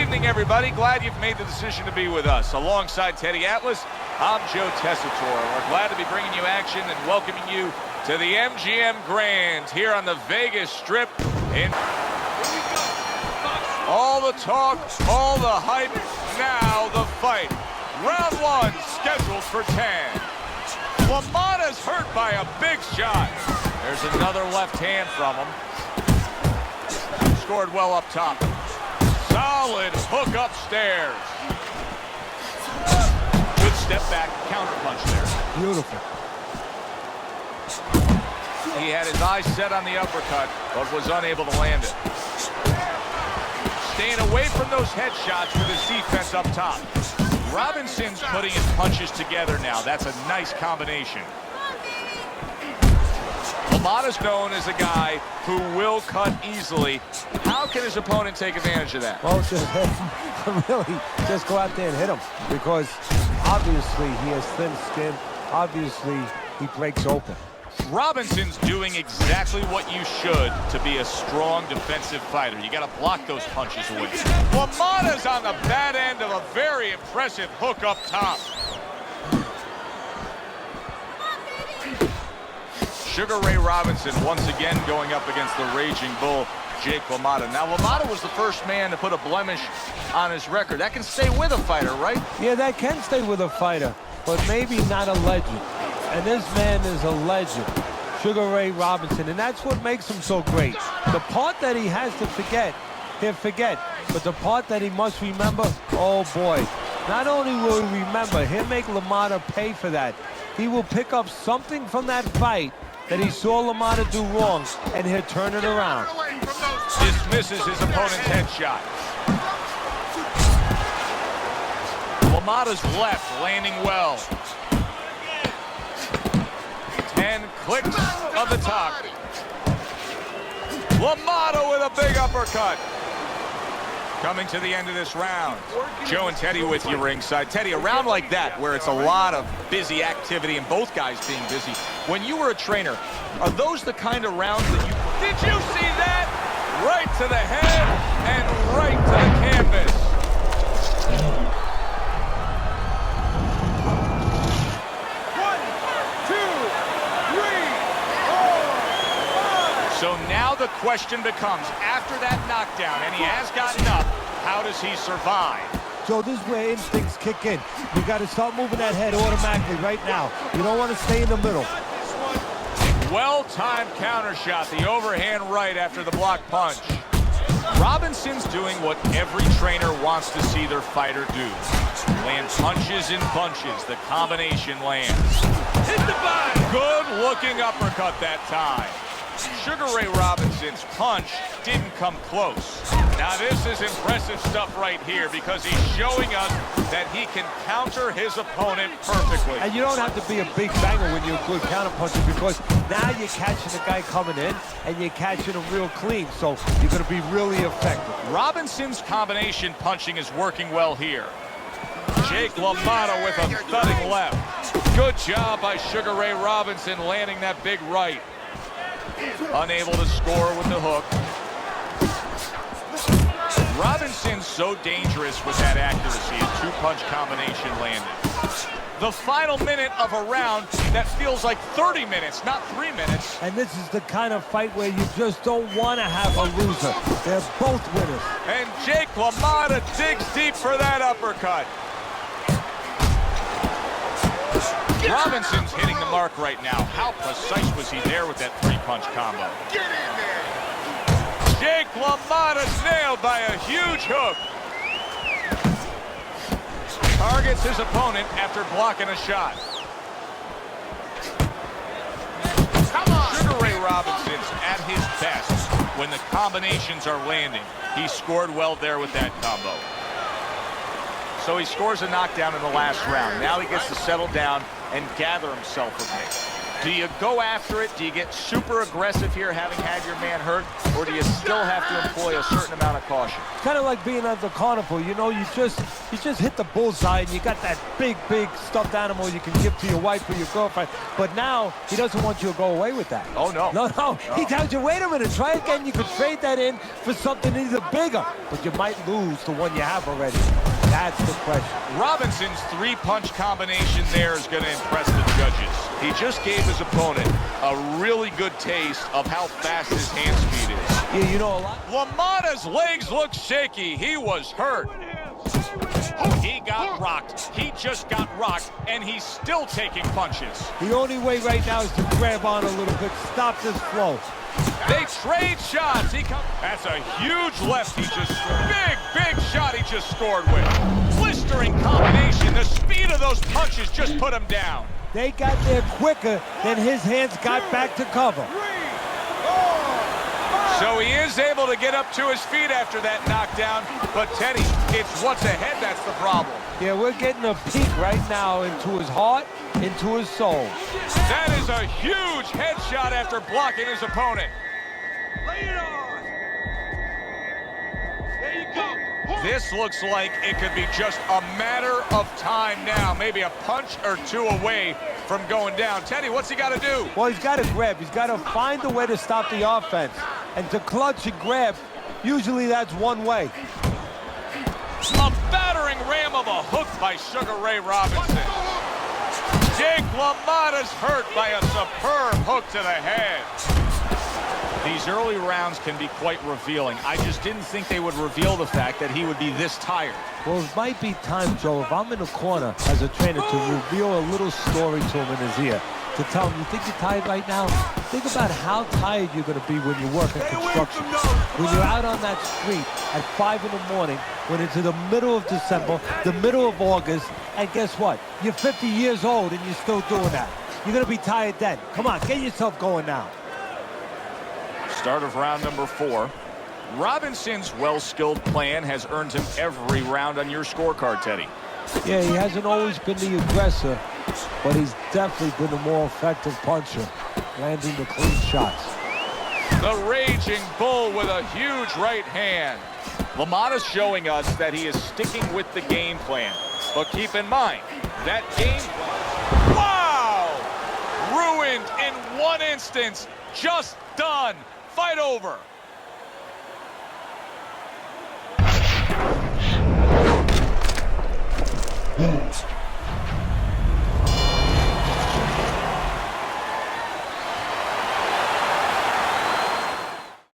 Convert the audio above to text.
evening, everybody. Glad you've made the decision to be with us. Alongside Teddy Atlas, I'm Joe Tessitore. We're glad to be bringing you action and welcoming you to the MGM Grand here on the Vegas Strip. All the talk, all the hype, now the fight. Round one, scheduled for 10. Lamotta's hurt by a big shot. There's another left hand from him. Scored well up top. Solid hook upstairs. Good step back, counter punch there. Beautiful. He had his eyes set on the uppercut, but was unable to land it. Staying away from those headshots with his defense up top. Robinson's putting his punches together now. That's a nice combination. Lamotta's known as a guy who will cut easily. How can his opponent take advantage of that? Well, really, just go out there and hit him, because obviously he has thin skin. Obviously, he breaks open. Robinson's doing exactly what you should to be a strong defensive fighter. You got to block those punches away. Lamotta's on the bad end of a very impressive hook up top. Sugar Ray Robinson once again going up against the Raging Bull, Jake Lamotta. Now, Lamotta was the first man to put a blemish on his record. That can stay with a fighter, right? Yeah, that can stay with a fighter, but maybe not a legend. And this man is a legend, Sugar Ray Robinson, and that's what makes him so great. The part that he has to forget, he'll forget, but the part that he must remember, oh boy. Not only will he remember, he'll make Lamotta pay for that. He will pick up something from that fight that he saw Lamotta do wrong, and he'll turn it around. Dismisses his opponent's headshot. Lamotta's left landing well. 10 clicks of the top. Lamotta with a big uppercut. Coming to the end of this round. Joe and Teddy with you ringside. Teddy, a round like that where it's a lot of busy activity and both guys being busy. When you were a trainer, are those the kind of rounds that you... Did you see that? Right to the head and right to the canvas. So now the question becomes, after that knockdown, and he has gotten up, how does he survive? So this is where instincts kick in. You got to start moving that head automatically right now. You don't want to stay in the middle. Well-timed counter shot, the overhand right after the block punch. Robinson's doing what every trainer wants to see their fighter do. Land punches in bunches. The combination lands. Hit the body. Good-looking uppercut that time. Sugar Ray Robinson's punch didn't come close. Now this is impressive stuff right here, because he's showing us that he can counter his opponent perfectly. And you don't have to be a big banger when you're a good counter puncher, because now you're catching the guy coming in and you're catching him real clean, so you're going to be really effective. Robinson's combination punching is working well here. Jake LaMotta with a thudding left. Good job by Sugar Ray Robinson landing that big right. Unable to score with the hook. Robinson's so dangerous with that accuracy. A two-punch combination landed. The final minute of a round that feels like 30 minutes, not 3 minutes. And this is the kind of fight where you just don't want to have a loser. They're both winners. And Jake LaMotta digs deep for that uppercut. Robinson's hitting the mark right now. How precise was he there with that three-punch combo? Get in there! Jake LaMotta's nailed by a huge hook. Targets his opponent after blocking a shot. Come on! Sugar Ray Robinson's at his best when the combinations are landing. He scored well there with that combo. So he scores a knockdown in the last round. Now he gets to settle down and gather himself a bit. Do you go after it? Do you get super aggressive here, having had your man hurt? Or do you still have to employ a certain amount of caution? It's kind of like being at the carnival. You know, you just hit the bullseye, and you got that big stuffed animal you can give to your wife or your girlfriend. But now, he doesn't want you to go away with that. Oh, no. No. He tells you, wait a minute, try again. You could trade that in for something either bigger. But you might lose the one you have already. That's the question. Robinson's three-punch combination there is going to impress the judges. He just gave his opponent a really good taste of how fast his hand speed is. Yeah, you know a lot. Lamotta's legs look shaky. He was hurt. He got rocked. He just got rocked, and he's still taking punches. The only way right now is to grab on a little bit, stop this flow. They trade shots. That's a huge left he just scored. Big shot he just scored with. Blistering combination. The speed of those punches just put him down. They got there quicker than his hands got back to cover. So he is able to get up to his feet after that knockdown. But Teddy, it's what's ahead that's the problem. Yeah, we're getting a peek right now into his heart, into his soul. That is a huge headshot after blocking his opponent. Lay it on. There you go. This looks like it could be just a matter of time now. Maybe a punch or two away from going down. Teddy, what's he got to do? Well, he's got to grab. He's got to find a way to stop the offense. And to clutch and grab, usually that's one way. A battering ram of a hook by Sugar Ray Robinson. Jake Lamotta's hurt by a superb hook to the head. These early rounds can be quite revealing. I just didn't think they would reveal the fact that he would be this tired. Well, it might be time, Joe, if I'm in the corner as a trainer, to reveal a little story to him in his ear. To tell him, you think you're tired right now? Think about how tired you're going to be when you work in construction. When you're out on that street at 5 in the morning, when it's in the middle of December, the middle of August, and guess what? You're 50 years old and you're still doing that. You're going to be tired then. Come on, get yourself going now. Start of round number 4. Robinson's well-skilled plan has earned him every round on your scorecard, Teddy. Yeah, he hasn't always been the aggressor, but he's definitely been the more effective puncher, landing the clean shots. The Raging Bull with a huge right hand. Lamotta's showing us that he is sticking with the game plan. But keep in mind, that game plan... Wow! Ruined in one instance. Just done. Fight over.